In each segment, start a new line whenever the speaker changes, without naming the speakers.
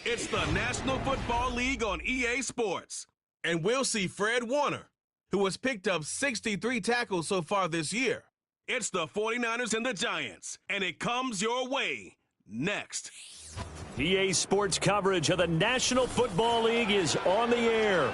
It's the National Football League on EA Sports. And we'll see Fred Warner, who has picked up 63 tackles so far this year. It's the 49ers and the Giants, and it comes your way next.
EA Sports coverage of the National Football League is on the air.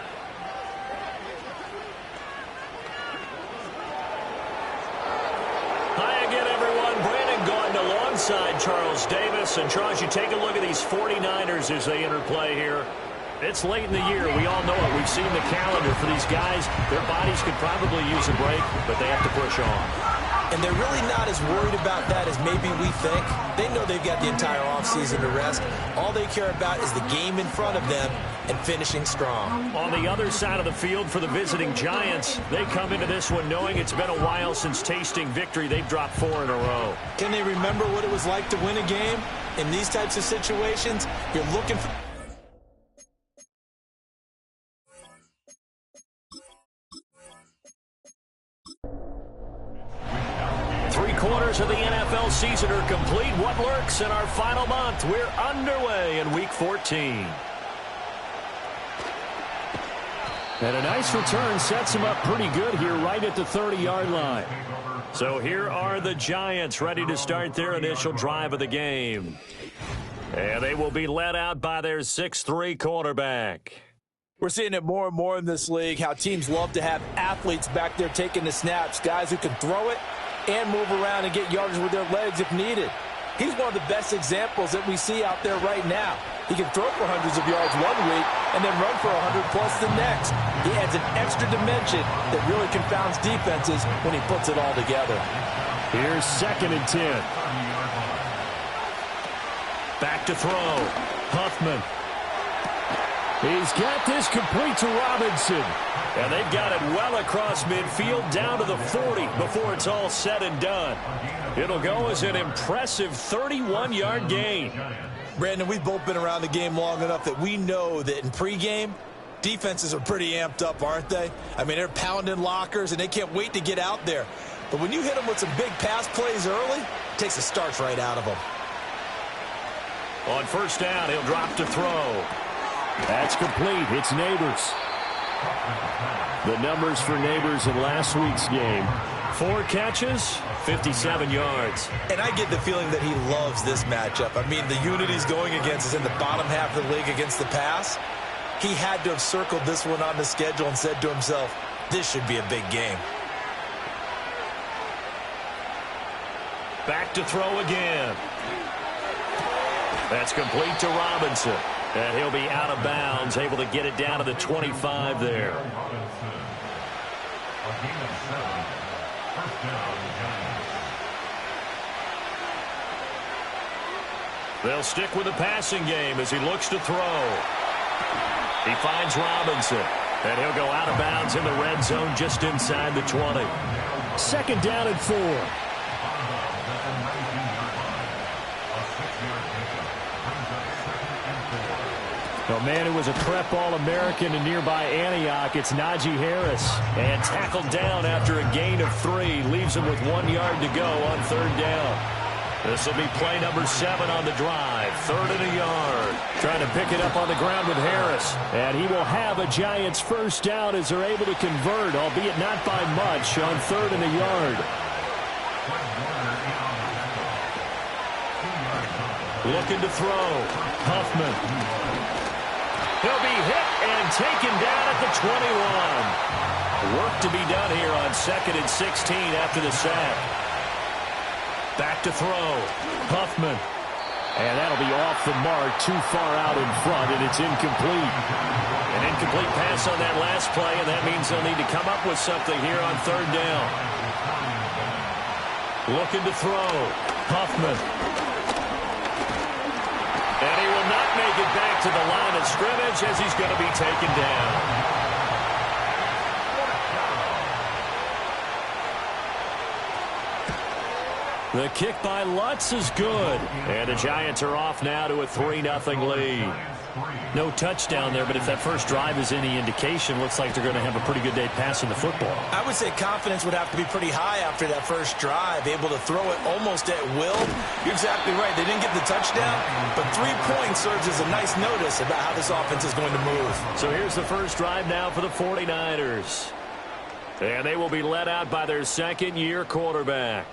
Hi again, everyone. Brandon Gaudin alongside Charles Davis. And Charles, you take a look at these 49ers as they enter play here. It's late in the year. We all know it. We've seen the calendar for these guys. Their bodies could probably use a break, but they have to push on.
And they're really not as worried about that as maybe we think. They know they've got the entire offseason to rest. All they care about is the game in front of them and finishing strong.
On the other side of the field for the visiting Giants, they come into this one knowing it's been a while since tasting victory. They've dropped 4 in a row.
Can they remember what it was like to win a game? In these types of situations, you're looking for...
Three-quarters of the NFL season are complete. What lurks in our final month? We're underway in Week 14. And a nice return sets them up pretty good here right at the 30-yard line. So here are the Giants ready to start their initial drive of the game. And they will be led out by their 6'3" quarterback.
We're seeing it more and more in this league, how teams love to have athletes back there taking the snaps, guys who can throw it and move around and get yardage with their legs if needed. He's one of the best examples that we see out there right now. He can throw for hundreds of yards one week and then run for 100-plus the next. He adds an extra dimension that really confounds defenses when he puts it all together.
Here's 2nd and 10. Back to throw. Huffman. He's got this complete to Robinson. And they've got it well across midfield down to the 40 before it's all said and done. It'll go as an impressive 31-yard gain.
Brandon, we've both been around the game long enough that we know that in pregame, defenses are pretty amped up, aren't they? I mean, they're pounding lockers, and they can't wait to get out there. But when you hit them with some big pass plays early, it takes the starch right out of them.
On first down, he'll drop to throw. That's complete. It's Neighbors. The numbers for Neighbors in last week's game. 4 catches, 57 yards.
And I get the feeling that he loves this matchup. I mean, the unit he's going against is in the bottom half of the league against the pass. He had to have circled this one on the schedule and said to himself, this should be a big game.
Back to throw again. That's complete to Robinson. And he'll be out of bounds, able to get it down to the 25 there. They'll stick with the passing game as he looks to throw. He finds Robinson. And he'll go out of bounds in the red zone just inside the 20. 2nd down and 4. A man who was a prep All-American in nearby Antioch, it's Najee Harris. And tackled down after a gain of 3. Leaves him with 1 yard to go on 3rd down. This will be play number 7 on the drive. 3rd and a yard. Trying to pick it up on the ground with Harris. And he will have a Giants first down as they're able to convert, albeit not by much, on 3rd and a yard. Looking to throw. Huffman. He'll be hit and taken down at the 21. Work to be done here on 2nd and 16 after the sack. Back to throw. Huffman. And that'll be off the mark, too far out in front, and it's incomplete. An incomplete pass on that last play, and that means they'll need to come up with something here on 3rd down. Looking to throw. Huffman. And he will not make it back to the line of scrimmage as he's going to be taken down. The kick by Lutz is good. And the Giants are off now to a 3-0 lead. No touchdown there, but if that first drive is any indication, looks like they're going to have a pretty good day passing the football.
I would say confidence would have to be pretty high after that first drive, able to throw it almost at will. You're exactly right. They didn't get the touchdown, but 3 points serves as a nice notice about how this offense is going to move.
So here's the first drive now for the 49ers. And they will be led out by their second-year quarterback.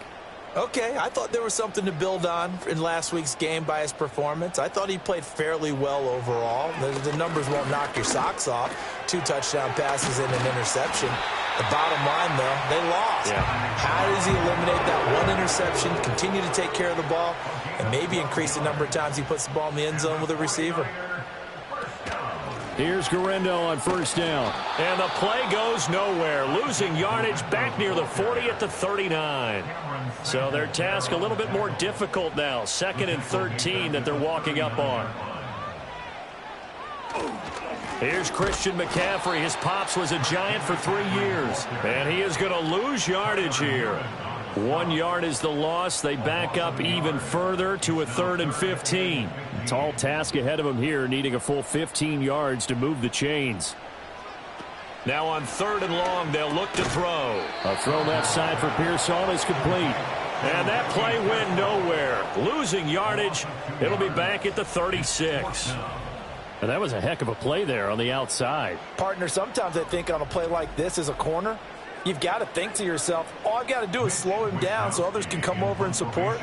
Okay, I thought there was something to build on in last week's game by his performance. I thought he played fairly well overall. The numbers won't knock your socks off. 2 touchdown passes and an interception. The bottom line, though, they lost.
Yeah.
How does he eliminate that 1 interception, continue to take care of the ball, and maybe increase the number of times he puts the ball in the end zone with a receiver?
Here's Guerrero on first down. And the play goes nowhere. Losing yardage back near the 40 at the 39. So their task a little bit more difficult now. 2nd and 13 that they're walking up on. Here's Christian McCaffrey. His pops was a Giant for 3 years. And he is going to lose yardage here. 1 yard is the loss. They back up even further to a 3rd and 15. Tall task ahead of him here, needing a full 15 yards to move the chains. Now on 3rd and long, they'll look to throw. A throw left side for Pearsall is complete. And that play went nowhere. Losing yardage. It'll be back at the 36. And that was a heck of a play there on the outside.
Partner, sometimes I think on a play like this as a corner, you've got to think to yourself, all I've got to do is slow him down so others can come over and support.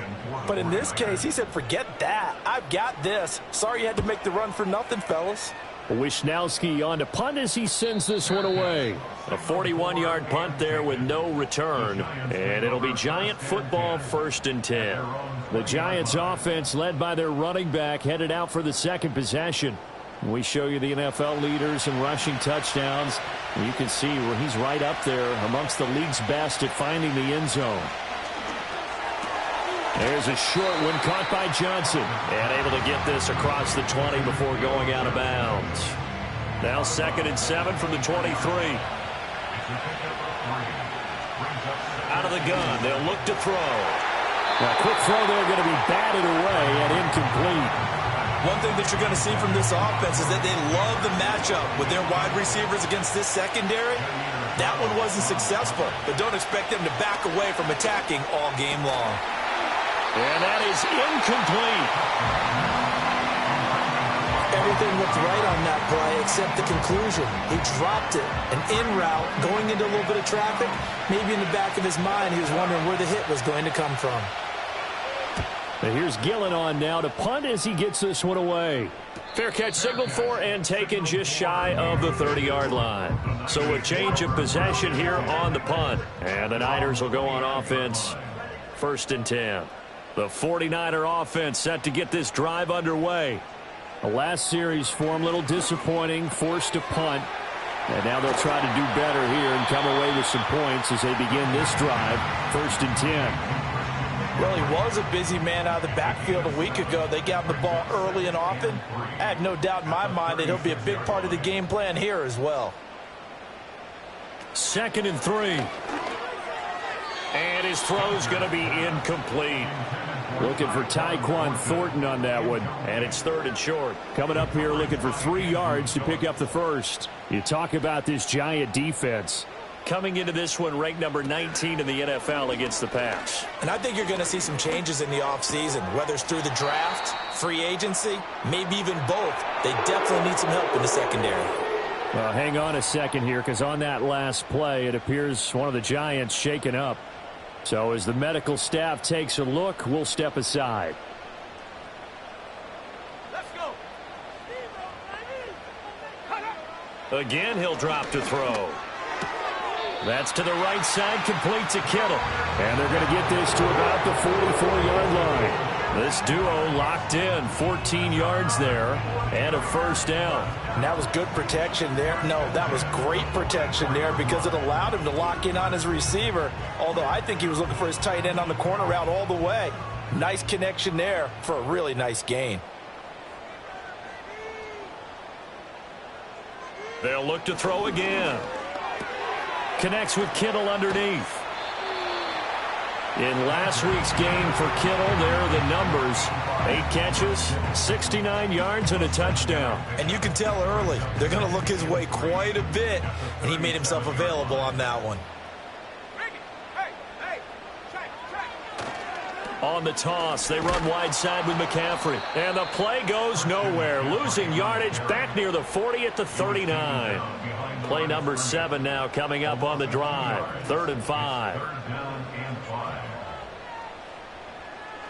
But in this case, he said, forget that. I've got this. Sorry you had to make the run for nothing, fellas.
Wisnowski on to punt as he sends this one away. A 41-yard punt there with no return. And it'll be Giant football, 1st and 10. The Giants offense led by their running back headed out for the second possession. We show you the NFL leaders in rushing touchdowns. You can see where he's right up there amongst the league's best at finding the end zone. There's a short one caught by Johnson. And able to get this across the 20 before going out of bounds. Now 2nd and 7 from the 23. Out of the gun. They'll look to throw.
Now, quick throw there going to be batted away and incomplete. One thing that you're going to see from this offense is that they love the matchup with their wide receivers against this secondary. That one wasn't successful, but don't expect them to back away from attacking all game long.
And that is incomplete.
Everything looked right on that play except the conclusion. He dropped it, an in route, going into a little bit of traffic. Maybe in the back of his mind, he was wondering where the hit was going to come from.
And here's Gillen on now to punt as he gets this one away. Fair catch signaled for and taken just shy of the 30-yard line. So a change of possession here on the punt. And the Niners will go on offense, 1st and 10. The 49er offense set to get this drive underway. The last series for him, a little disappointing, forced to punt. And now they'll try to do better here and come away with some points as they begin this drive, 1st and 10.
Well, he was a busy man out of the backfield a week ago. They got the ball early and often. I have no doubt in my mind that he'll be a big part of the game plan here as well.
2nd and 3. And his throw's going to be incomplete. Looking for Tyquan Thornton on that one. And it's 3rd and short. Coming up here looking for 3 yards to pick up the first. You talk about this Giant defense. Coming into this one ranked number 19 in the NFL against the pass.
And I think you're going to see some changes in the offseason, whether it's through the draft, free agency, maybe even both. They definitely need some help in the secondary.
Well, hang on a second here, because on that last play, it appears one of the Giants shaken up. So as the medical staff takes a look, we'll step aside.
Let's go.
Again, he'll drop to throw. That's to the right side, complete to Kittle. And they're going to get this to about the 44-yard line. This duo locked in, 14 yards there, and a first down.
And that was good protection there. No, that was great protection there because it allowed him to lock in on his receiver, although I think he was looking for his tight end on the corner route all the way. Nice connection there for a really nice gain.
They'll look to throw again. Connects with Kittle underneath. In last week's game for Kittle, there are the numbers. 8 catches, 69 yards, and a touchdown.
And you can tell early they're going to look his way quite a bit, and he made himself available on that one.
On the toss, they run wide side with McCaffrey. And the play goes nowhere. Losing yardage back near the 40 at the 39. Play number 7 now coming up on the drive. 3rd and 5.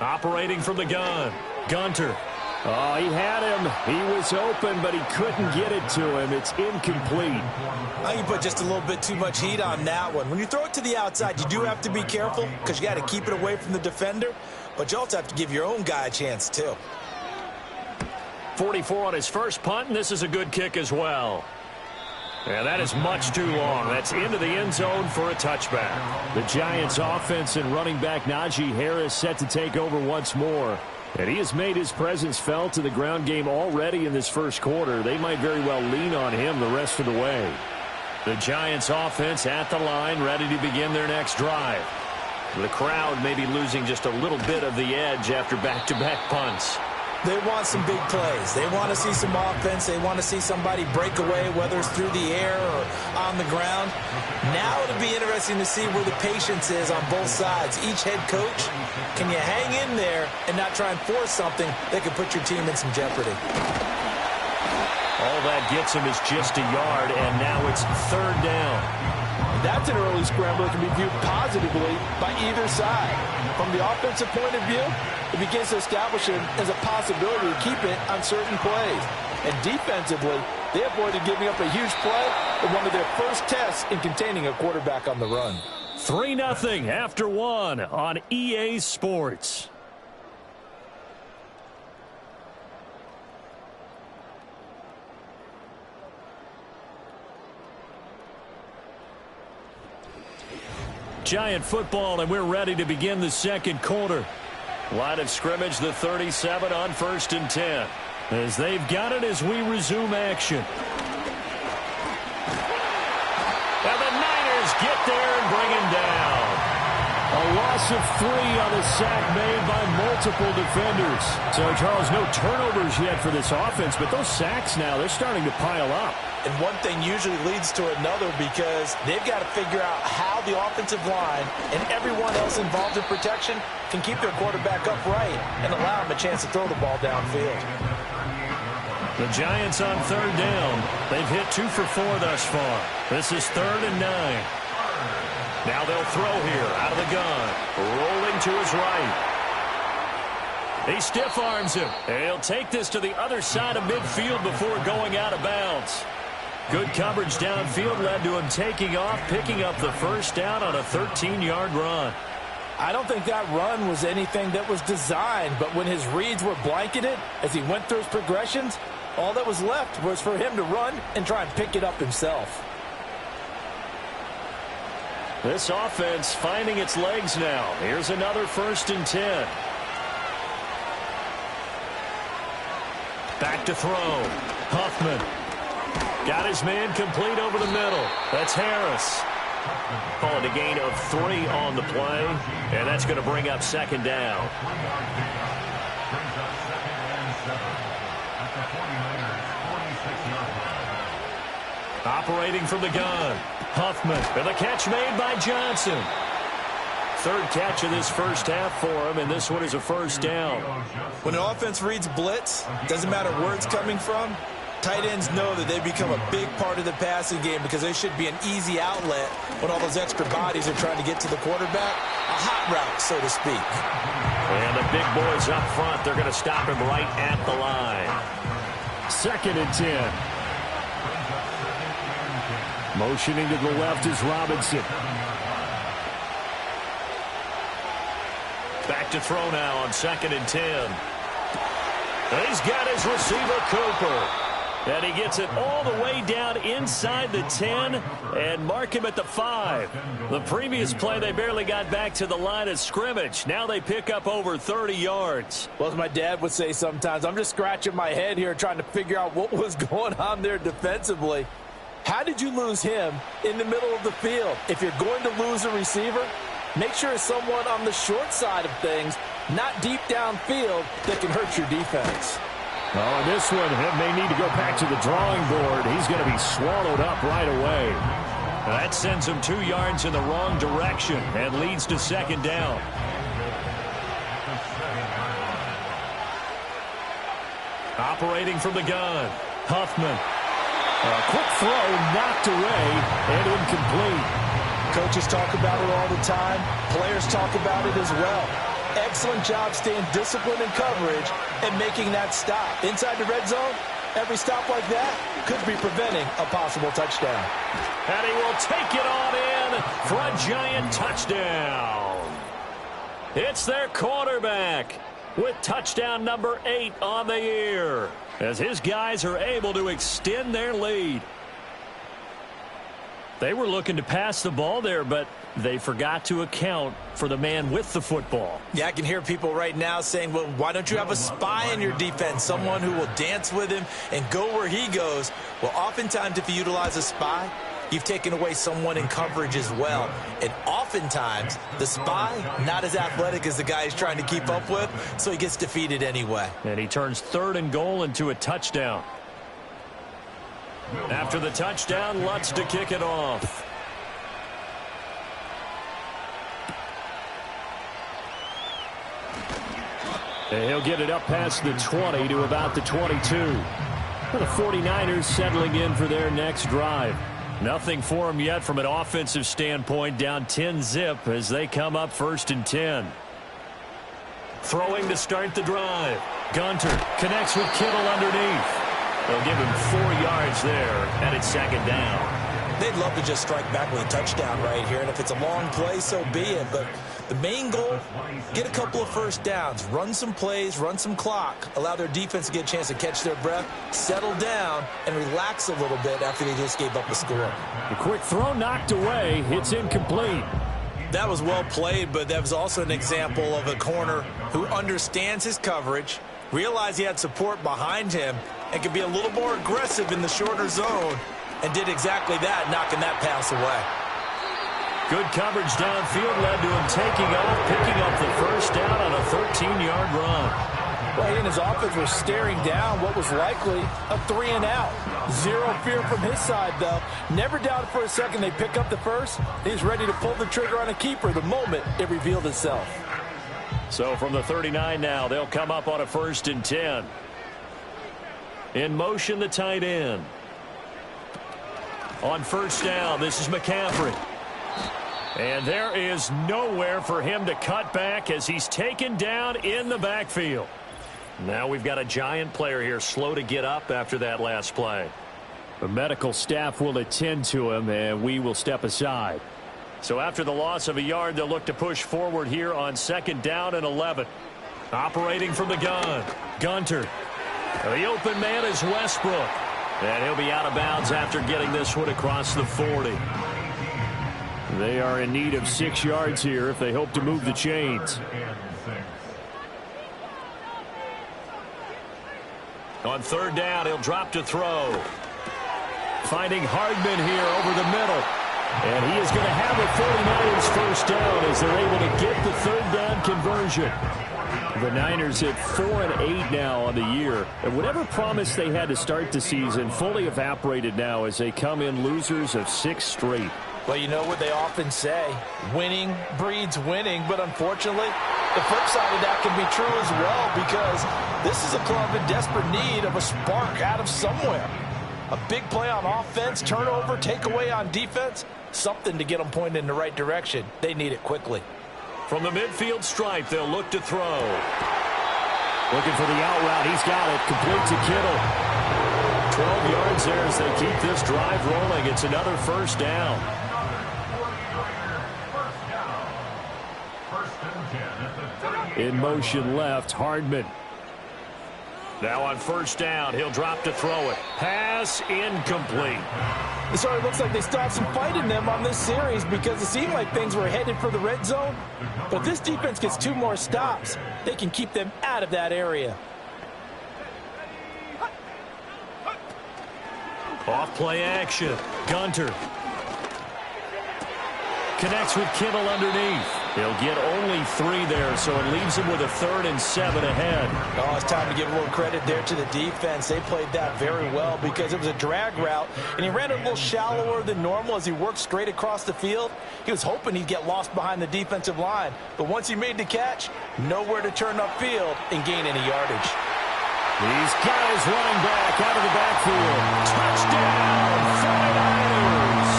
Operating from the gun. Gunter.
Oh, he had him. He was open, but he couldn't get it to him. It's incomplete.
I think you put just a little bit too much heat on that one. When you throw it to the outside, you do have to be careful because you got to keep it away from the defender, but you also have to give your own guy a chance too.
44 on his first punt, and this is a good kick as well. And that is much too long. That's into the end zone for a touchback.
The Giants offense and running back Najee Harris set to take over once more. And he has made his presence felt to the ground game already in this first quarter. They might very well lean on him the rest of the way.
The Giants offense at the line, ready to begin their next drive. The crowd may be losing just a little bit of the edge after back-to-back punts.
They want some big plays. They want to see some offense. They want to see somebody break away, whether it's through the air or on the ground. Now it'll be interesting to see where the patience is on both sides. Each head coach, can you hang in there and not try and force something that could put your team in some jeopardy?
All that gets him is just a yard, and now it's 3rd down.
That's an early scramble that can be viewed positively by either side. From the offensive point of view, it begins to establish it as a possibility to keep it on certain plays. And defensively, they avoided giving up a huge play in one of their first tests in containing a quarterback on the run.
3-0 after 1 on EA Sports. Giant football, and we're ready to begin the second quarter. Line of scrimmage, the 37 on 1st and 10. As they've got it as we resume action. And the Niners get there and bring him down.
A loss of 3 on the sack made by multiple defenders. So, Charles, no turnovers yet for this offense, but those sacks now, they're starting to pile up.
And one thing usually leads to another because they've got to figure out how the offensive line and everyone else involved in protection can keep their quarterback upright and allow him a chance to throw the ball downfield.
The Giants on 3rd down. They've hit 2 for 4 thus far. This is 3rd and 9. Now they'll throw here out of the gun. Rolling to his right. He stiff-arms him. And he'll take this to the other side of midfield before going out of bounds. Good coverage downfield led to him taking off, picking up the first down on a 13-yard run.
I don't think that run was anything that was designed, but when his reads were blanketed as he went through his progressions, all that was left was for him to run and try and pick it up himself.
This offense finding its legs now. Here's another 1st and 10. Back to throw. Huffman. Got his man complete over the middle. That's Harris. Call it a gain of 3 on the play, and that's going to bring up 2nd down. Operating from the gun. Huffman. And the catch made by Johnson. 3rd catch of this first half for him, and this one is a 1st down.
When an offense reads blitz, doesn't matter where it's coming from, tight ends know that they become a big part of the passing game because they should be an easy outlet when all those extra bodies are trying to get to the quarterback. A hot route, so to speak.
And the big boys up front, they're going to stop him right at the line.
2nd and 10. Motioning to the left is Robinson.
Back to throw now on 2nd and 10. And he's got his receiver, Cooper. And he gets it all the way down inside the 10 and mark him at the 5. The previous play, they barely got back to the line of scrimmage. Now they pick up over 30 yards.
Well, as my dad would say sometimes, I'm just scratching my head here trying to figure out what was going on there defensively. How did you lose him in the middle of the field? If you're going to lose a receiver, make sure it's someone on the short side of things, not deep downfield, that can hurt your defense.
Oh, and this one may need to go back to the drawing board. He's going to be swallowed up right away.
That sends him 2 yards in the wrong direction and leads to second down. Operating from the gun, Huffman.
A quick throw knocked away and incomplete.
Coaches talk about it all the time. Players talk about it as well. Excellent job staying disciplined in coverage and making that stop. Inside the red zone, every stop like that could be preventing a possible touchdown.
And he will take it on in for a giant touchdown. It's their quarterback with touchdown number 8 on the year, as his guys are able to extend their lead. They were looking to pass the ball there, but they forgot to account for the man with the football.
Yeah, I can hear people right now saying, well, why don't you have a spy in your defense, someone who will dance with him and go where he goes? Well, oftentimes if you utilize a spy, you've taken away someone in coverage as well. And oftentimes, the spy, not as athletic as the guy he's trying to keep up with, so he gets defeated anyway.
And he turns 3rd and goal into a touchdown. After the touchdown, Lutz to kick it off.
And he'll get it up past the 20 to about the 22. The 49ers settling in for their next drive.
Nothing for them yet from an offensive standpoint, down 10-zip as they come up 1st and 10. Throwing to start the drive. Gunter connects with Kittle underneath. They'll give him 4 yards there, and it's 2nd down.
They'd love to just strike back with a touchdown right here, and if it's a long play, so be it. But the main goal, get a couple of first downs, run some plays, run some clock, allow their defense to get a chance to catch their breath, settle down, and relax a little bit after they just gave up the score.
The quick throw knocked away. It's incomplete.
That was well played, but that was also an example of a corner who understands his coverage, realized he had support behind him, and could be a little more aggressive in the shorter zone, and did exactly that, knocking that pass away.
Good coverage downfield led to him taking off, picking up the first down on a 13-yard run.
Well, he and his offense were staring down what was likely a 3-and-out. Zero fear from his side, though. Never doubted for a second they pick up the first. He's ready to pull the trigger on a keeper the moment it revealed itself.
So from the 39 now, they'll come up on a 1st and 10. In motion, the tight end. On 1st down, this is McCaffrey. And there is nowhere for him to cut back as he's taken down in the backfield. Now we've got a giant player here slow to get up after that last play.
The medical staff will attend to him, and we will step aside.
So after the loss of a yard, they'll look to push forward here on 2nd down and 11. Operating from the gun, Gunter. The open man is Westbrook. And he'll be out of bounds after getting this one across the 40.
They are in need of 6 yards here if they hope to move the chains.
On 3rd down, he'll drop to throw. Finding Hardman here over the middle. And he is going to have a 49ers first down as they're able to get the 3rd down conversion. The Niners at 4-8 now on the year. And whatever promise they had to start the season fully evaporated now as they come in losers of 6 straight.
Well, you know what they often say, winning breeds winning, but unfortunately, the flip side of that can be true as well because this is a club in desperate need of a spark out of somewhere. A big play on offense, turnover, takeaway on defense, something to get them pointed in the right direction. They need it quickly.
From the midfield stripe, they'll look to throw.
Looking for the out route. He's got it. Complete to Kittle.
12 yards there as they keep this drive rolling. It's another first down.
In motion left, Hardman.
Now on 1st down, he'll drop to throw it. Pass incomplete.
It already looks like they still have some fight in them on this series because it seemed like things were headed for the red zone. But if this defense gets 2 more stops, they can keep them out of that area.
Off play action. Gunter connects with Kittle underneath. He'll get only 3 there, so it leaves him with a 3rd and 7 ahead.
Oh, it's time to give a little credit there to the defense. They played that very well because it was a drag route, and he ran it a little shallower than normal as he worked straight across the field. He was hoping he'd get lost behind the defensive line, but once he made the catch, nowhere to turn upfield and gain any yardage.
These guys running back out of the backfield. Touchdown, 49ers.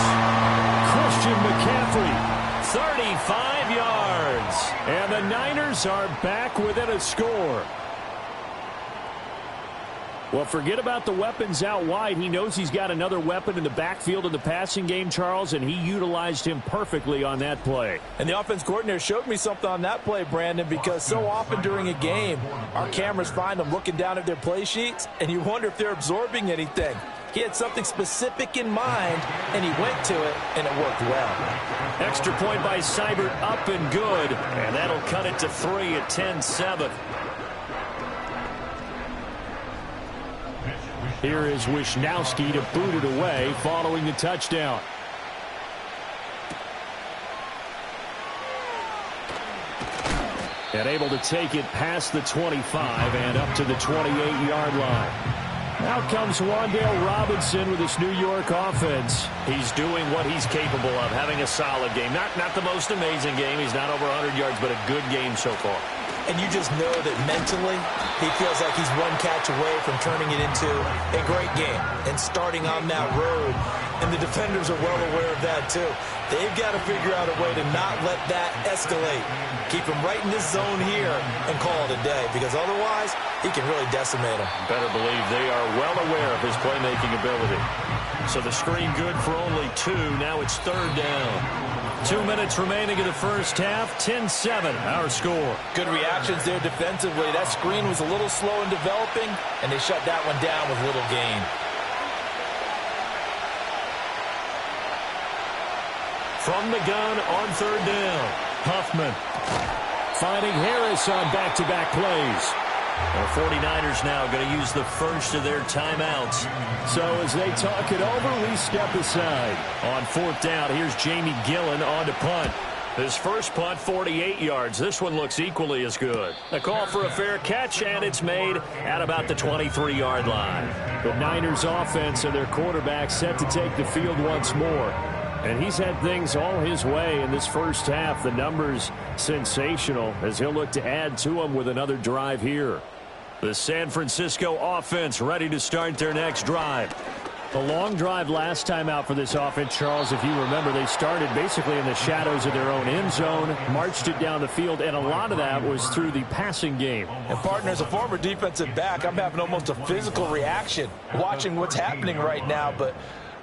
Christian McCaffrey.
35 yards.
And the Niners are back within a score. Well, forget about the weapons out wide. He knows he's got another weapon in the backfield in the passing game, Charles, and he utilized him perfectly on that play.
And the offense coordinator showed me something on that play, Brandon, because so often during a game, our cameras find them looking down at their play sheets, and you wonder if they're absorbing anything. He had something specific in mind, and he went to it, and it worked well.
Extra point by Seibert, up and good, and that'll cut it to 3 at 10-7.
Here is Wisnowski to boot it away following the touchdown. And able to take it past the 25 and up to the 28-yard line. Out comes Wan'Dale Robinson with his New York offense.
He's doing what he's capable of, having a solid game. Not the most amazing game. He's not over 100 yards, but a good game so far.
And you just know that mentally, he feels like he's one catch away from turning it into a great game and starting on that road. And the defenders are well aware of that, too. They've got to figure out a way to not let that escalate. Keep him right in this zone here and call it a day, because otherwise, he can really decimate him.
Better believe they are well aware of his playmaking ability. So the screen good for only 2. Now it's 3rd down. 2 minutes remaining in the first half. 10-7, our score.
Good reactions there defensively. That screen was a little slow in developing, and they shut that one down with little gain.
From the gun on 3rd down, Huffman.
Finding Harris on back-to-back plays.
The 49ers now going to use the first of their timeouts.
So as they talk it over, we step aside.
On 4th down, here's Jamie Gillen on to punt. His first punt, 48 yards. This one looks equally as good. A call for a fair catch, and it's made at about the 23-yard line.
The Niners offense and their quarterback set to take the field once more. And he's had things all his way in this first half. The numbers sensational as he'll look to add to them with another drive here.
The San Francisco offense ready to start their next drive.
The long drive last time out for this offense, Charles, if you remember, they started basically in the shadows of their own end zone, marched it down the field, and a lot of that was through the passing game.
And, partner, as a former defensive back, I'm having almost a physical reaction watching what's happening right now, but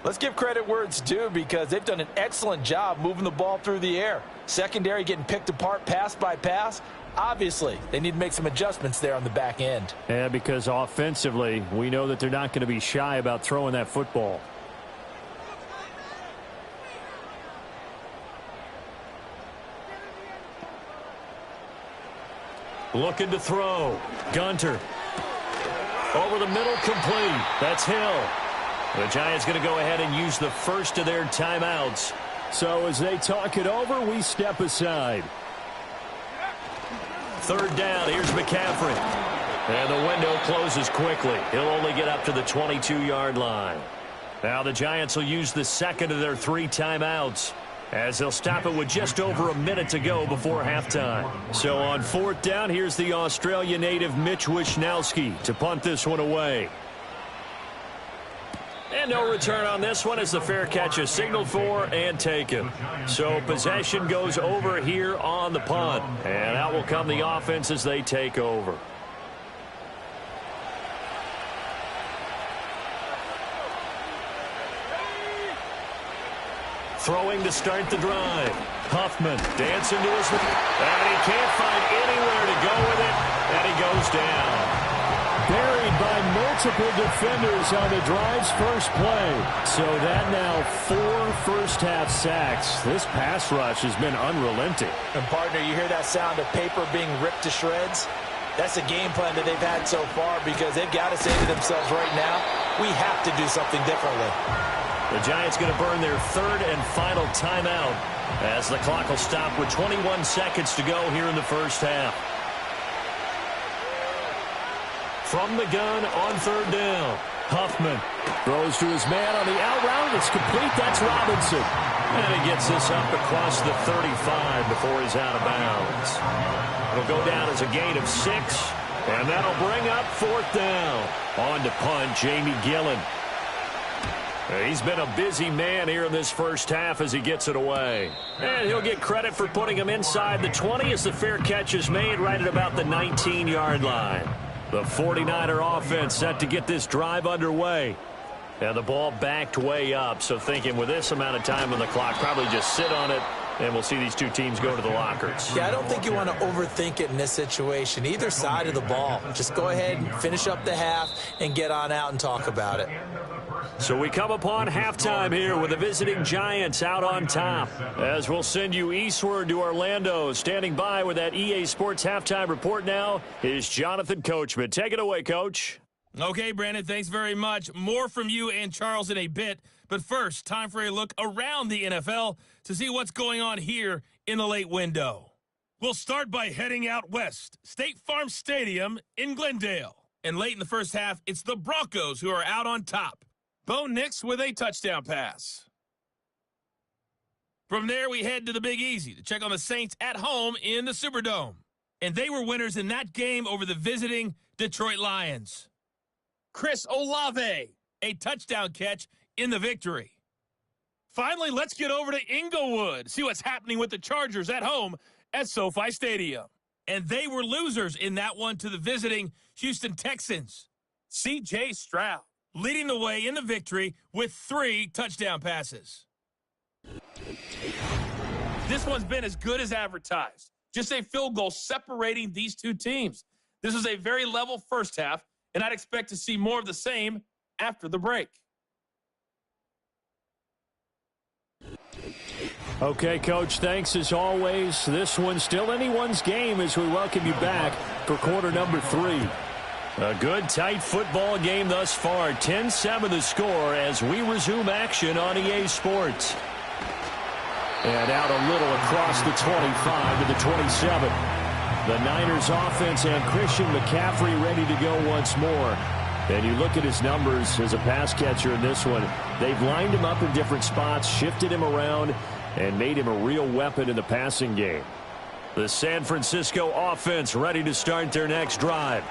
let's give credit where it's due because they've done an excellent job moving the ball through the air. Secondary getting picked apart pass by pass. Obviously, they need to make some adjustments there on the back end.
Yeah, because offensively, we know that they're not going to be shy about throwing that football.
Looking to throw. Gunter. Over the middle, complete. That's Hill. The Giants going to go ahead and use the first of their timeouts.
So as they talk it over, we step aside.
3rd down, here's McCaffrey. And the window closes quickly. He'll only get up to the 22-yard line. Now the Giants will use the second of their 3 timeouts as they'll stop it with just over a minute to go before halftime. So on 4th down, here's the Australia native Mitch Wisnowski to punt this one away. And no return on this one as the fair catch is signaled for and taken. So possession goes over here on the punt. And out will come the offense as they take over. Throwing to start the drive. Huffman dancing to his... And he can't find anywhere to go with it. And he goes down.
Buried by multiple defenders on the drive's first play. So that now 4 first-half sacks. This pass rush has been unrelenting.
And, partner, you hear that sound of paper being ripped to shreds? That's the game plan that they've had so far because they've got to say to themselves right now, we have to do something differently.
The Giants going to burn their third and final timeout as the clock will stop with 21 seconds to go here in the first half. From the gun on third down, Huffman
throws to his man on the out route. It's complete. That's Robinson.
And he gets this up across the 35 before he's out of bounds. It'll go down as a gain of 6, and that'll bring up fourth down. On to punt, Jamie Gillen. He's been a busy man here in this first half as he gets it away. And he'll get credit for putting him inside the 20 as the fair catch is made right at about the 19-yard line. The 49er offense set to get this drive underway. And the ball backed way up, so thinking with this amount of time on the clock, probably just sit on it, and we'll see these two teams go to the lockers.
Yeah, I don't think you want to overthink it in this situation. Either side of the ball. Just go ahead and finish up the half and get on out and talk about it.
So we come upon halftime here with the visiting Giants out on top. As we'll send you eastward to Orlando. Standing by with that EA Sports halftime report now is Jonathan Coachman. Take it away, Coach.
Okay, Brandon, thanks very much. More from you and Charles in a bit. But first, time for a look around the NFL to see what's going on here in the late window. We'll start by heading out west. State Farm Stadium in Glendale. And late in the first half, it's the Broncos who are out on top. Bo Nix with a touchdown pass. From there, we head to the Big Easy to check on the Saints at home in the Superdome. And they were winners in that game over the visiting Detroit Lions. Chris Olave, a touchdown catch in the victory. Finally, let's get over to Inglewood, see what's happening with the Chargers at home at SoFi Stadium. And they were losers in that one to the visiting Houston Texans. C.J. Stroud leading the way in the victory with 3 touchdown passes. This one's been as good as advertised. Just a field goal separating these two teams. This was a very level first half, and I'd expect to see more of the same after the break.
Okay, Coach, thanks as always. This one's still anyone's game as we welcome you back for quarter number 3.
A good, tight football game thus far. 10-7 the score as we resume action on EA Sports. And out a little across the 25 to the 27. The Niners offense and Christian McCaffrey ready to go once more. And you look at his numbers as a pass catcher in this one. They've lined him up in different spots, shifted him around, and made him a real weapon in the passing game. The San Francisco offense ready to start their next drive.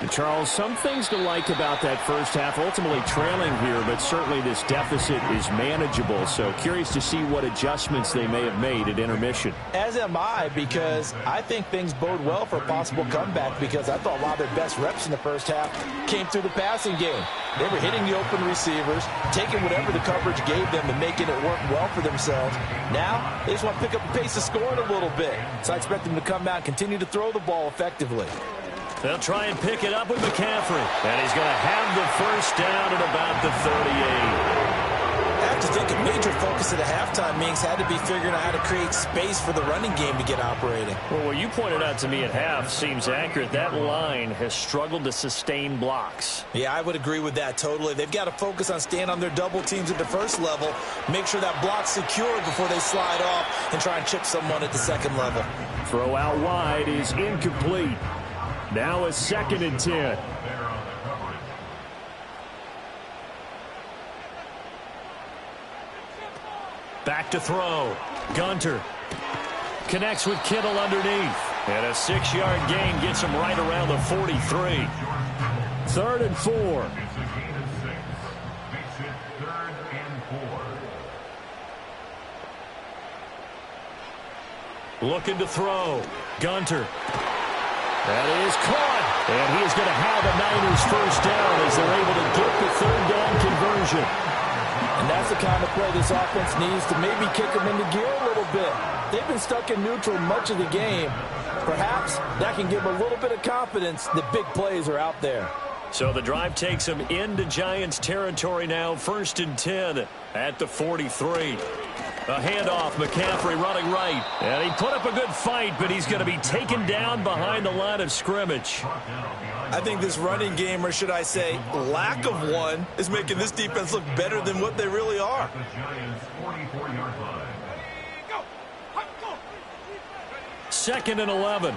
And Charles, some things to like about that first half, ultimately trailing here, but certainly this deficit is manageable. So curious to see what adjustments they may have made at intermission.
As am I, because I think things bode well for a possible comeback, because I thought a lot of their best reps in the first half came through the passing game. They were hitting the open receivers, taking whatever the coverage gave them and making it work well for themselves. Now, they just want to pick up the pace of scoring a little bit. So I expect them to come out and continue to throw the ball effectively.
They'll try and pick it up with McCaffrey. And he's going to have the first down at about the 38.
I have to think a major focus of the halftime meetings had to be figuring out how to create space for the running game to get operating.
Well, what you pointed out to me at half seems accurate. That line has struggled to sustain blocks.
Yeah, I would agree with that totally. They've got to focus on staying on their double teams at the first level, make sure that block's secured before they slide off and try and chip someone at the second level.
Throw out wide is incomplete. Now a 2nd and 10.
Back to throw. Gunter connects with Kittle underneath. And a 6-yard gain gets him right around the 43.
3rd and 4.
Looking to throw. Gunter. That is caught. And he is going to have a Niners first down as they're able to get the 3rd down conversion.
And that's the kind of play this offense needs to maybe kick them into gear a little bit. They've been stuck in neutral much of the game. Perhaps that can give them a little bit of confidence that big plays are out there.
So the drive takes him into Giants territory now, 1st and 10 at the 43. A handoff, McCaffrey running right. And he put up a good fight, but he's going to be taken down behind the line of scrimmage.
I think this running game, or should I say lack of one, is making this defense look better than what they really are.
Second and 11.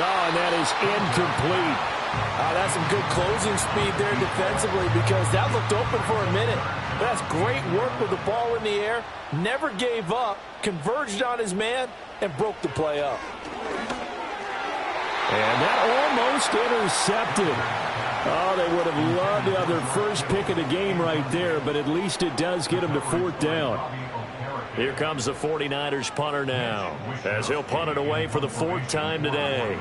Oh, and that is incomplete.
That's some good closing speed there defensively because that looked open for a minute. That's great work with the ball in the air. Never gave up, converged on his man, and broke the play up.
And that almost intercepted. Oh, they would have loved to have their first pick of the game right there, but at least it does get them to 4th down.
Here comes the 49ers punter now, as he'll punt it away for the 4th time today.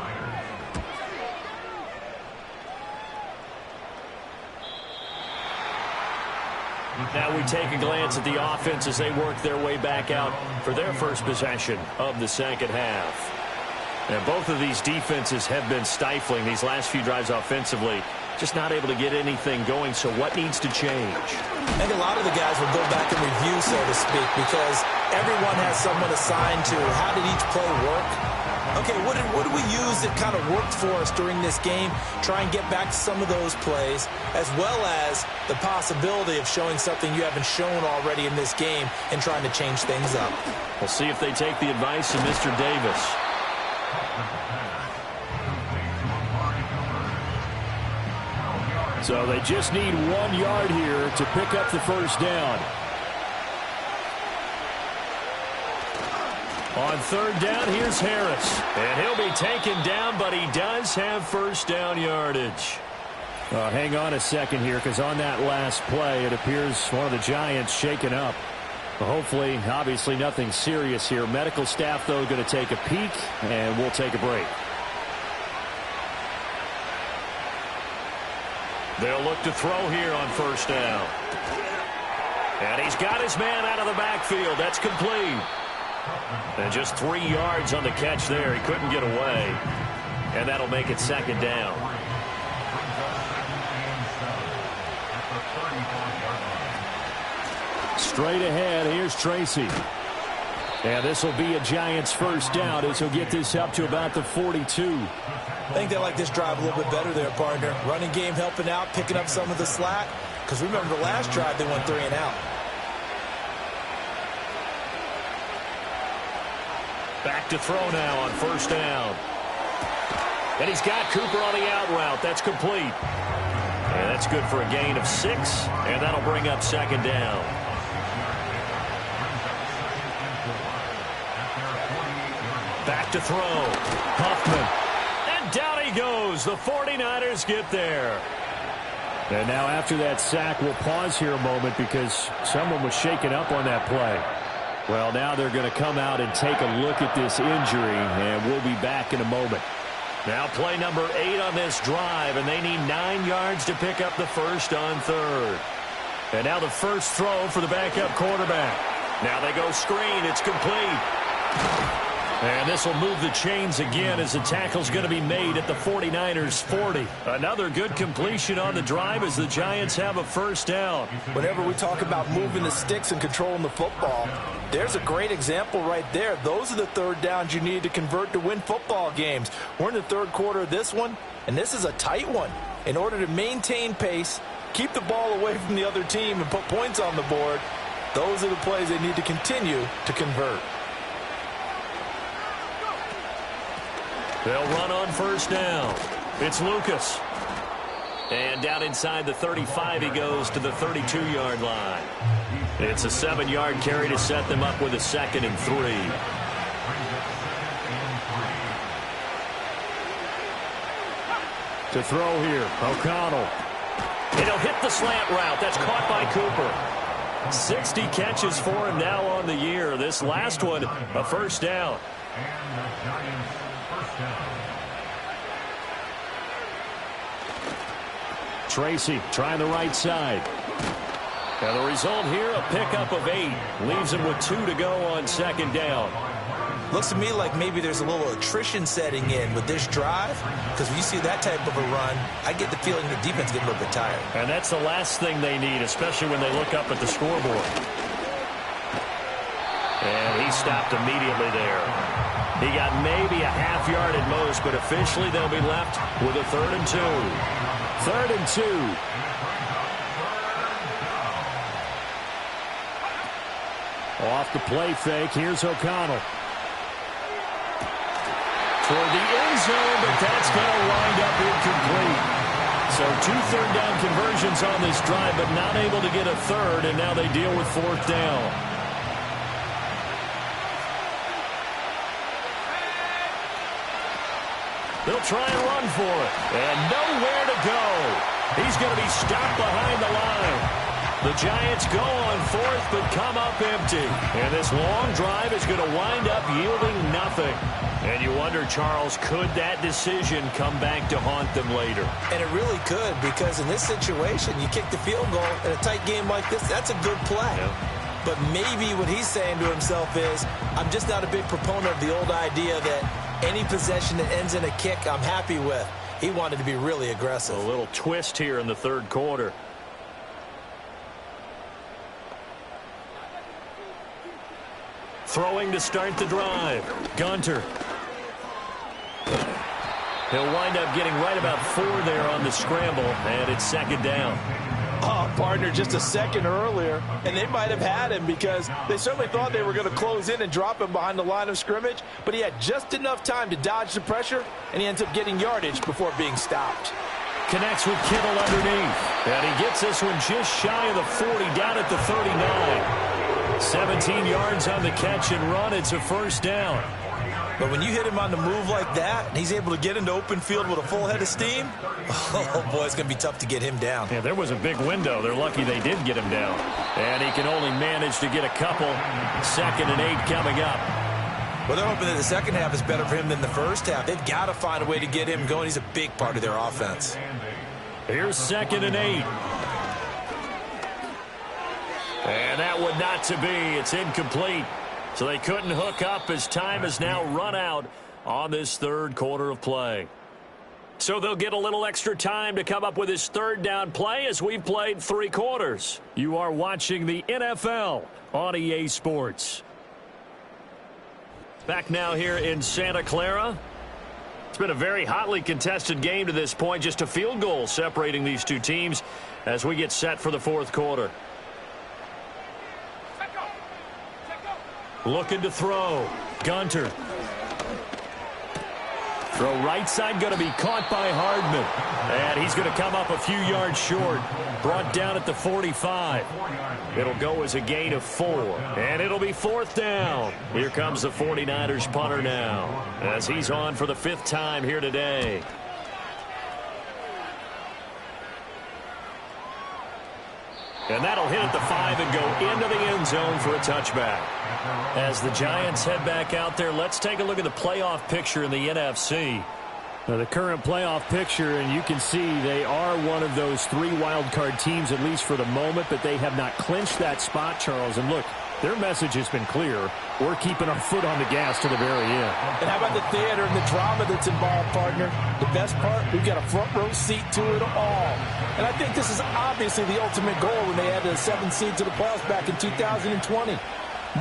Now we take a glance at the offense as they work their way back out for their first possession of the second half. And both of these defenses have been stifling these last few drives offensively. Just not able to get anything going, so what needs to change?
I think a lot of the guys will go back and review, so to speak, because everyone has someone assigned to how did each play work. Okay, what did we use that kind of worked for us during this game? Try and get back to some of those plays, as well as the possibility of showing something you haven't shown already in this game and trying to change things up.
We'll see if they take the advice of Mr. Davis.
So they just need 1 yard here to pick up the first down.
On 3rd down, here's Harris. And he'll be taken down, but he does have first down yardage.
Hang on a second here, because on that last play, it appears one of the Giants shaken up. Hopefully, obviously, nothing serious here. Medical staff, though, going to take a peek, and we'll take a break.
They'll look to throw here on 1st down. And he's got his man out of the backfield. That's complete. And just 3 yards on the catch there. He couldn't get away. And that'll make it 2nd down.
Straight ahead, here's Tracy. And this will be a Giants first down as he'll get this up to about the 42.
I think they like this drive a little bit better there, partner. Running game helping out, picking up some of the slack. Because remember the last drive, they went 3 and out.
Back to throw now on 1st down. And he's got Cooper on the out route. That's complete. And that's good for a gain of 6. And that'll bring up 2nd down. Back to throw. Huffman. And down he goes. The 49ers get there.
And now after that sack, we'll pause here a moment because someone was shaken up on that play. Well, now they're going to come out and take a look at this injury, and we'll be back in a moment.
Now play number 8 on this drive, and they need 9 yards to pick up the first on 3rd. And now the first throw for the backup quarterback. Now they go screen. It's complete. And this will move the chains again as the tackle's going to be made at the 49ers 40. Another good completion on the drive as the Giants have a first down.
Whenever we talk about moving the sticks and controlling the football, there's a great example right there. Those are the 3rd downs you need to convert to win football games. We're in the 3rd quarter of this one, and this is a tight one. In order to maintain pace, keep the ball away from the other team, and put points on the board, those are the plays they need to continue to convert.
They'll run on 1st down. It's Lucas. And down inside the 35, he goes to the 32-yard line. It's a 7-yard carry to set them up with a 2nd and 3.
To throw here, O'Connell.
And he'll hit the slant route. That's caught by Cooper. 60 catches for him now on the year. This last one, a first down.
Tracy trying the right side.
And the result here, a pickup of 8. Leaves him with 2 to go on 2nd down.
Looks to me like maybe there's a little attrition setting in with this drive, because when you see that type of a run, I get the feeling the defense getting a little bit tired.
And that's the last thing they need, especially when they look up at the scoreboard. And he stopped immediately there. He got maybe a half yard at most, but officially they'll be left with a 3rd and 2.
3rd and 2. Off the play fake, here's O'Connell.
Toward the end zone, but that's going to wind up incomplete. So 2 third-down conversions on this drive, but not able to get a third, and now they deal with 4th down. They'll try and run for it, and nowhere to go. He's going to be stopped behind the line. The Giants go on 4th, but come up empty. And this long drive is going to wind up yielding nothing. And you wonder, Charles, could that decision come back to haunt them later?
And it really could, because in this situation, you kick the field goal in a tight game like this, that's a good play. Yeah. But maybe what he's saying to himself is, I'm just not a big proponent of the old idea that any possession that ends in a kick I'm happy with. He wanted to be really aggressive.
A little twist here in the 3rd quarter. Throwing to start the drive. Gunter. He'll wind up getting right about 4 there on the scramble, and it's 2nd down.
Oh, partner, just a second earlier, and they might have had him because they certainly thought they were going to close in and drop him behind the line of scrimmage, but he had just enough time to dodge the pressure, and he ends up getting yardage before being stopped.
Connects with Kittle underneath, and he gets this one just shy of the 40, down at the 39. 17 yards on the catch and run. It's a 1st down.
But when you hit him on the move like that, and he's able to get into open field with a full head of steam, oh, boy, it's going to be tough to get him down.
Yeah, there was a big window. They're lucky they did get him down. And he can only manage to get a couple. 2nd and 8 coming up.
Well, they're hoping that the second half is better for him than the first half. They've got to find a way to get him going. He's a big part of their offense.
Here's 2nd and 8. And that one not to be. It's incomplete. So they couldn't hook up as time has now run out on this 3rd quarter of play. So they'll get a little extra time to come up with his 3rd down play as we've played 3 quarters. You are watching the NFL on EA Sports. Back now here in Santa Clara. It's been a very hotly contested game to this point. Just a field goal separating these two teams as we get set for the 4th quarter. Looking to throw. Gunter. Throw right side, going to be caught by Hardman. And he's going to come up a few yards short. Brought down at the 45. It'll go as a gain of 4. And it'll be 4th down. Here comes the 49ers punter now, as he's on for the 5th time here today. And that'll hit at the 5 and go into the end zone for a touchback. As the Giants head back out there, let's take a look at the playoff picture in the NFC.
The current playoff picture, and you can see they are one of those 3 wild card teams, at least for the moment, but they have not clinched that spot, Charles. And look, their message has been clear. We're keeping our foot on the gas to the very end.
And how about the theater and the drama that's involved, partner? The best part, we've got a front row seat to it all. And I think this is obviously the ultimate goal when they added a 7th seed to the playoffs back in 2020.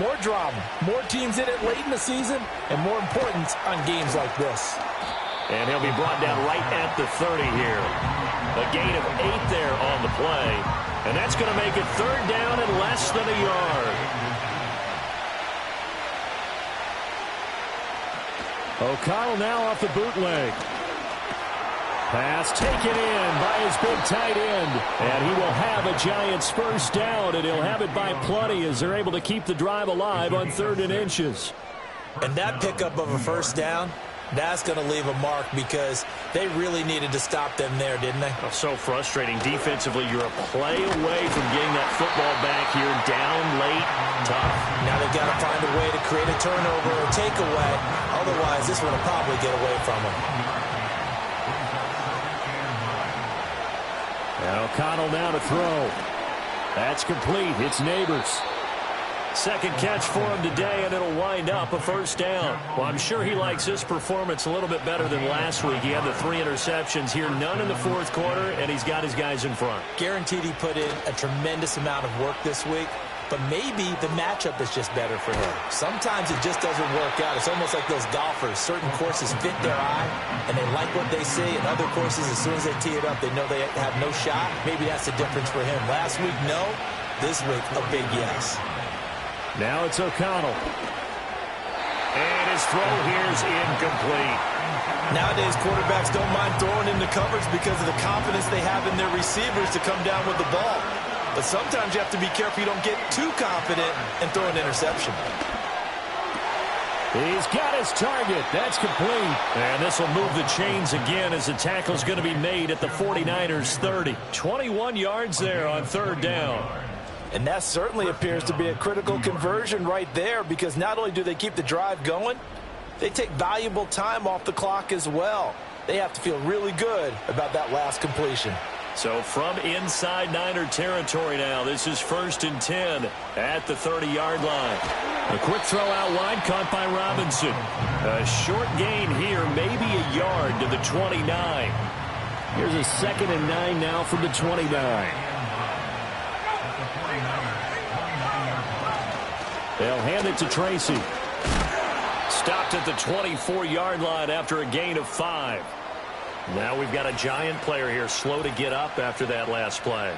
More drama, more teams in it late in the season, and more importance on games like this.
And he'll be brought down right at the 30 here. A gain of 8 there on the play. And that's going to make it 3rd down and less than a yard.
O'Connell now off the bootleg. Pass taken in by his big tight end. And he will have a Giants 1st down, and he'll have it by plenty as they're able to keep the drive alive on 3rd and inches.
And that pickup of a 1st down, that's going to leave a mark because they really needed to stop them there, didn't they?
Oh, so frustrating. Defensively, you're a play away from getting that football back here. Down late, tough.
Now they've got to find a way to create a turnover or takeaway. Otherwise, this one will probably get away from them.
And O'Connell now to throw. That's complete. It's Neighbors.
Second catch for him today, and it'll wind up a first down. Well, I'm sure he likes his performance a little bit better than last week. He had the 3 interceptions here, none in the fourth quarter, and he's got his guys in front.
Guaranteed he put in a tremendous amount of work this week, but maybe the matchup is just better for him. Sometimes it just doesn't work out. It's almost like those golfers. Certain courses fit their eye, and they like what they see, and other courses, as soon as they tee it up, they know they have no shot. Maybe that's the difference for him. Last week, no. This week, a big yes.
Now it's O'Connell.
And his throw here's incomplete.
Nowadays, quarterbacks don't mind throwing into coverage because of the confidence they have in their receivers to come down with the ball. But sometimes you have to be careful you don't get too confident and throw an interception.
He's got his target. That's complete.
And this will move the chains again as the tackle's going to be made at the 49ers 30. 21 yards there on third down.
And that certainly appears to be a critical conversion right there, because not only do they keep the drive going, they take valuable time off the clock as well. They have to feel really good about that last completion.
So from inside Niner territory now, this is 1st and 10 at the 30-yard line.
A quick throw out wide, caught by Robinson.
A short gain here, maybe a yard to the 29.
Here's a 2nd and 9 now from the 29. They'll hand it to Tracy.
Stopped at the 24-yard line after a gain of 5. Now we've got a Giant player here slow to get up after that last play.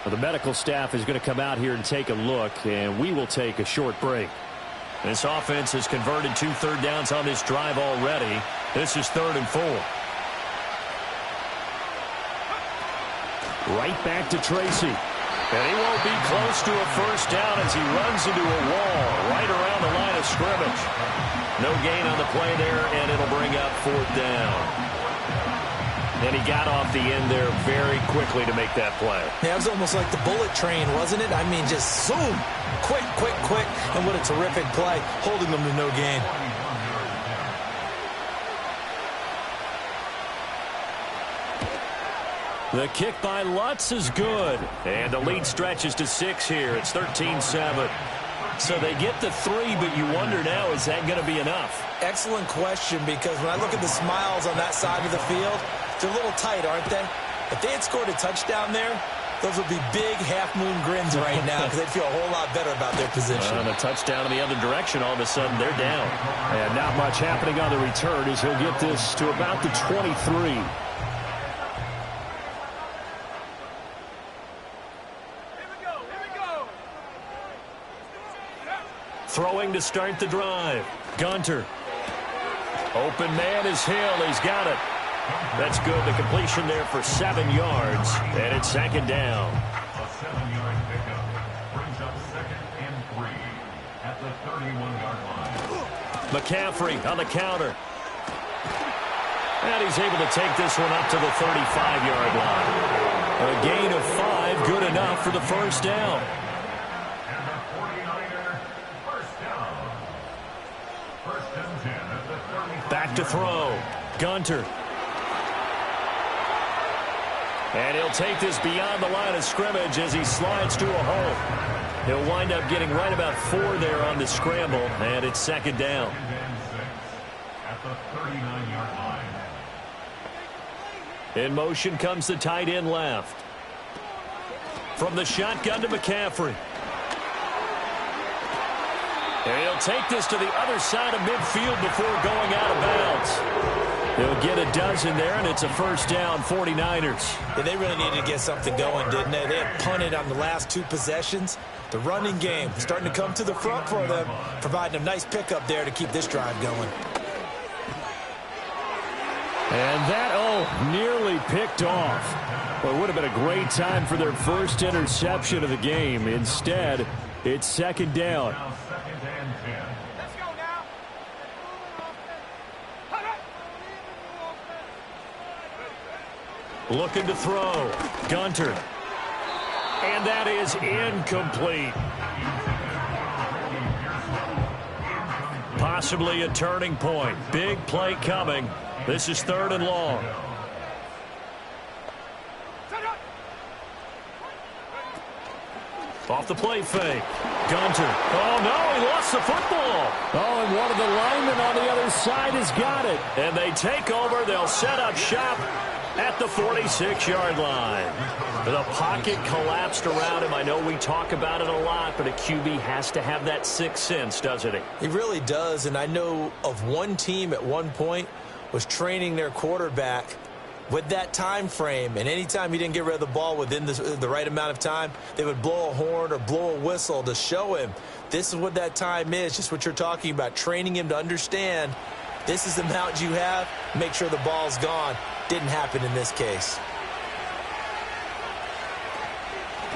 Well, the medical staff is going to come out here and take a look, and we will take a short break.
This offense has converted 2 third downs on this drive already. This is 3rd and 4.
Right back to Tracy.
And he won't be close to a first down as he runs into a wall right around the line of scrimmage. No gain on the play there, and it'll bring up 4th down. And he got off the end there very quickly to make that play.
Yeah, it was almost like the bullet train, wasn't it? I mean, just zoom, quick, quick, quick. And what a terrific play, holding them to no gain.
The kick by Lutz is good. And the lead stretches to 6 here. It's 13-7. So they get the 3, but you wonder now, is that going to be enough?
Excellent question, because when I look at the smiles on that side of the field, they're a little tight, aren't they? If they had scored a touchdown there, those would be big half-moon grins right now, because they'd feel a whole lot better about their position.
And a touchdown in the other direction, all of a sudden they're down.
And not much happening on the return as he'll get this to about the 23.
Throwing to start the drive. Gunter. Open man is Hill. He's got it. That's good. The completion there for 7 yards. And it's 2nd down.
A 7-yard pickup brings up 2nd and 3 at the 31-yard line.
McCaffrey on the counter. And he's able to take this one up to the 35-yard line. A gain of 5, good enough for the first down. Back to throw. Gunter. And he'll take this beyond the line of scrimmage as he slides to a hole. He'll wind up getting right about 4 there on the scramble, and it's 2nd down.
At the 39-yard line.
In motion comes the tight end left. From the shotgun to McCaffrey. And he'll take this to the other side of midfield before going out of bounds. He'll get a dozen there, and it's a first down, 49ers.
Yeah, they really needed to get something going, didn't they? They had punted on the last 2 possessions. The running game starting to come to the front for them, providing a nice pickup there to keep this drive going.
And that, nearly picked off. Well, it would have been a great time for their first interception of the game. Instead, it's 2nd down.
Looking to throw. Gunter. And that is incomplete. Possibly a turning point. Big play coming. This is 3rd and long. Off the play fake. Gunter. Oh, no, he lost the football.
Oh, and one of the linemen on the other side has got it.
And they take over. They'll set up shop at the 46-yard line. The pocket collapsed around him. I know we talk about it a lot, but a QB has to have that sixth sense, doesn't he?
He really does, and I know of one team at one point was training their quarterback with that time frame, and anytime he didn't get rid of the ball within the right amount of time, they would blow a horn or blow a whistle to show him this is what that time is, just what you're talking about, training him to understand this is the amount you have, make sure the ball's gone. Didn't happen in this case.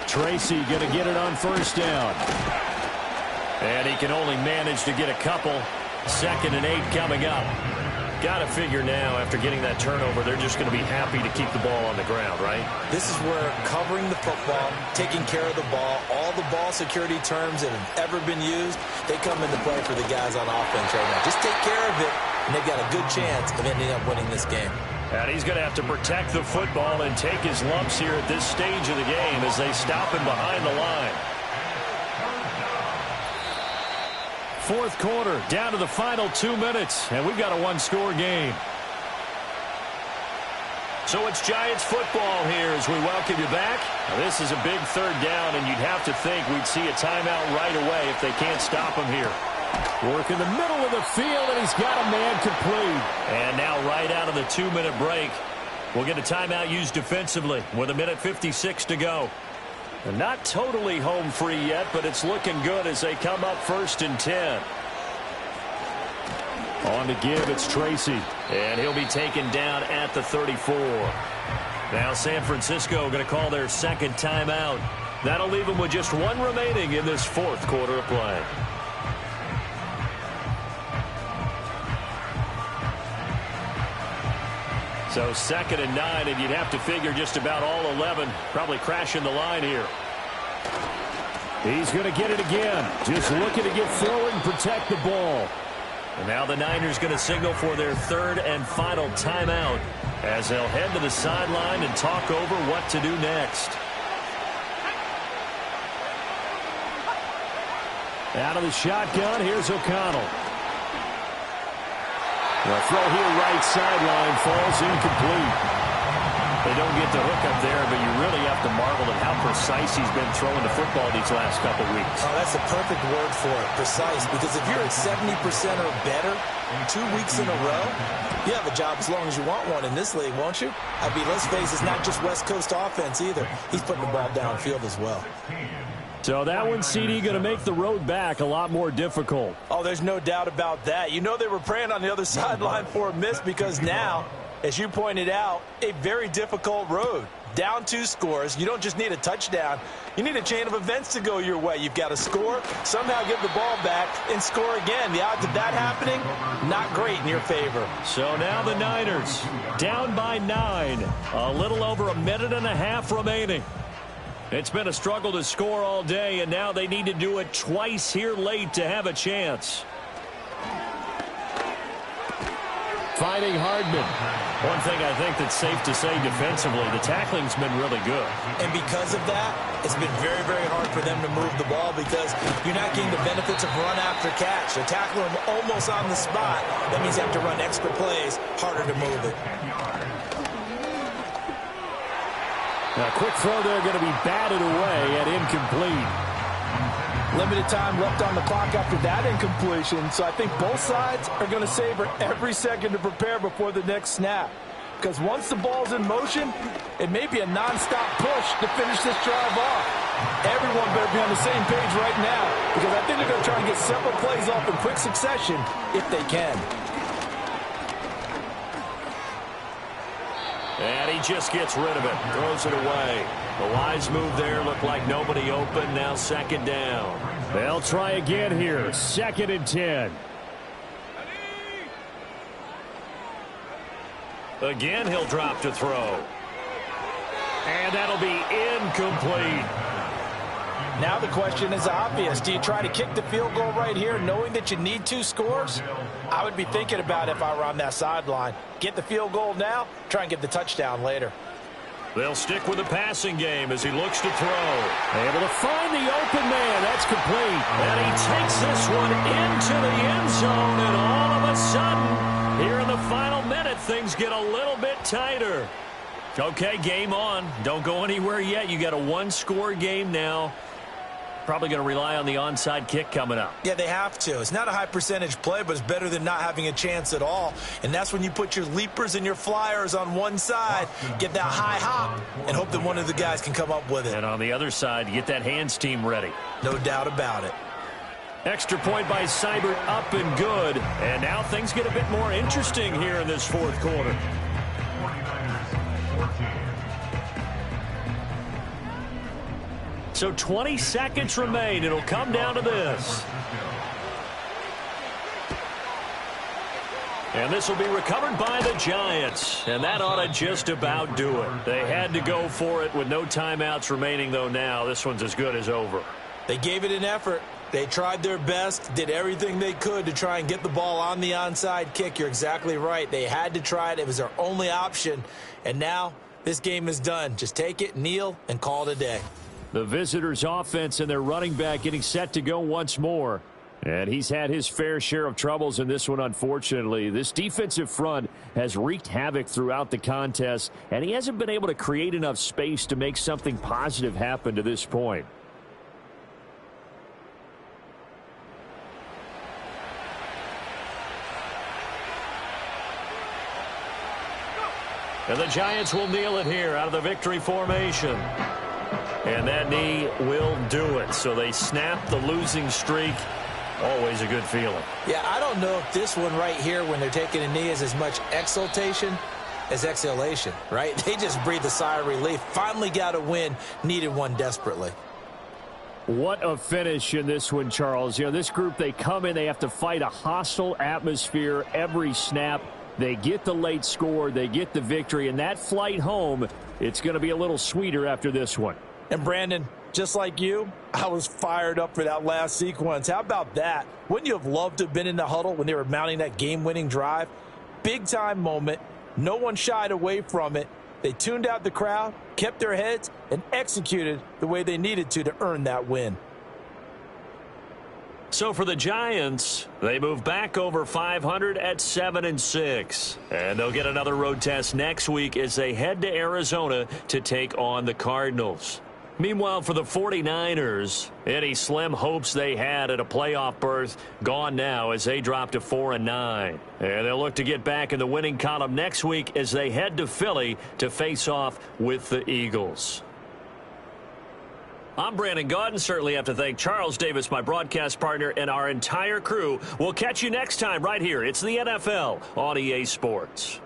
Tracy going to get it on first down.
And he can only manage to get a couple. 2nd and 8 coming up. Got to figure now, after getting that turnover, they're just going to be happy to keep the ball on the ground, right?
This is where covering the football, taking care of the ball, all the ball security terms that have ever been used, they come into play for the guys on offense right now. Just take care of it, and they've got a good chance of ending up winning this game.
And he's going to have to protect the football and take his lumps here at this stage of the game as they stop him behind the line.
4th quarter, down to the final 2 minutes, and we've got a one-score game.
So it's Giants football here as we welcome you back. Now, this is a big 3rd down, and you'd have to think we'd see a timeout right away if they can't stop him here.
Work in the middle of the field, and he's got a man complete.
And now right out of the 2-minute break, we'll get a timeout used defensively with 1:56 to go. And not totally home free yet, but it's looking good as they come up 1st and 10.
On to give, it's Tracy.
And he'll be taken down at the 34. Now San Francisco going to call their 2nd timeout. That'll leave them with just 1 remaining in this 4th quarter of play. So 2nd and 9, and you'd have to figure just about all 11 probably crashing the line here.
He's going to get it again. Just looking to get forward and protect the ball.
And now the Niners going to signal for their 3rd and final timeout as they'll head to the sideline and talk over what to do next.
Out of the shotgun, here's O'Connell. The throw here, right sideline, falls incomplete. They don't get the hook up there, but you really have to marvel at how precise he's been throwing the football these last couple weeks.
Oh, that's the perfect word for it, precise, because if you're at 70% or better 2 weeks in a row, you have a job as long as you want one in this league, won't you? I mean, let's face it, it's not just West Coast offense either. He's putting the ball downfield as well.
So that one, CD, going to make the road back a lot more difficult.
Oh, there's no doubt about that. You know they were praying on the other sideline for a miss because now, as you pointed out, a very difficult road. Down 2 scores. You don't just need a touchdown. You need a chain of events to go your way. You've got to score, somehow give the ball back, and score again. The odds of that happening, not great in your favor.
So now the Niners down by 9. A little over 1.5 minutes remaining. It's been a struggle to score all day, and now they need to do it twice here late to have a chance.
Finding Hardman.
One thing I think that's safe to say defensively, the tackling's been really good.
And because of that, it's been very, very hard for them to move the ball because you're not getting the benefits of run after catch. They're tackling them almost on the spot. That means you have to run extra plays, harder to move it.
Now, quick throw there, going to be batted away at incomplete.
Limited time left on the clock after that incompletion, so I think both sides are going to savor every second to prepare before the next snap. Because once the ball's in motion, it may be a nonstop push to finish this drive off. Everyone better be on the same page right now, because I think they're going to try and get several plays off in quick succession if they can.
And he just gets rid of it, throws it away. The wise move there, looked like nobody open, now 2nd down.
They'll try again here, 2nd and 10.
Again, he'll drop to throw. And that'll be incomplete.
Now the question is obvious. Do you try to kick the field goal right here knowing that you need 2 scores? I would be thinking about it if I were on that sideline. Get the field goal now, try and get the touchdown later.
They'll stick with the passing game as he looks to throw.
Able to find the open man. That's complete.
And he takes this one into the end zone, and all of a sudden, here in the final minute, things get a little bit tighter. Okay, game on. Don't go anywhere yet. You got a one-score game now. Probably going to rely on the onside kick coming up.
Yeah, they have to. It's not a high percentage play, but it's better than not having a chance at all. And that's when you put your leapers and your flyers on one side, get that high hop, and hope that one of the guys can come up with it.
And on the other side, get that hands team ready.
No doubt about it.
Extra point by Seibert, up and good. And now things get a bit more interesting here in this fourth quarter.
49ers 14.
So 20 seconds remain. It'll come down to this. And this will be recovered by the Giants. And that ought to just about do it. They had to go for it with no timeouts remaining, though, now. This one's as good as over.
They gave it an effort. They tried their best, did everything they could to try and get the ball on the onside kick. You're exactly right. They had to try it. It was their only option. And now this game is done. Just take it, kneel, and call it a day.
The visitors' offense and their running back getting set to go once more. And he's had his fair share of troubles in this one, unfortunately. This defensive front has wreaked havoc throughout the contest, and he hasn't been able to create enough space to make something positive happen to this point.
And the Giants will kneel it here out of the victory formation. And that knee will do it. So they snap the losing streak. Always a good feeling.
Yeah, I don't know if this one right here, when they're taking a knee, is as much exultation as exhalation, right? They just breathe a sigh of relief. Finally got a win, needed one desperately.
What a finish in this one, Charles. You know, this group, they come in, they have to fight a hostile atmosphere every snap. They get the late score, they get the victory, and that flight home, it's going to be a little sweeter after this one.
And Brandon, just like you, I was fired up for that last sequence. How about that? Wouldn't you have loved to have been in the huddle when they were mounting that game-winning drive? Big-time moment. No one shied away from it. They tuned out the crowd, kept their heads, and executed the way they needed to earn that win.
So for the Giants, they move back over 500 at 7-6. And they'll get another road test next week as they head to Arizona to take on the Cardinals. Meanwhile, for the 49ers, any slim hopes they had at a playoff berth gone now as they drop to 4-9. And they'll look to get back in the winning column next week as they head to Philly to face off with the Eagles. I'm Brandon Gaudin. Certainly have to thank Charles Davis, my broadcast partner, and our entire crew. We'll catch you next time right here. It's the NFL on EA Sports.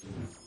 Ball.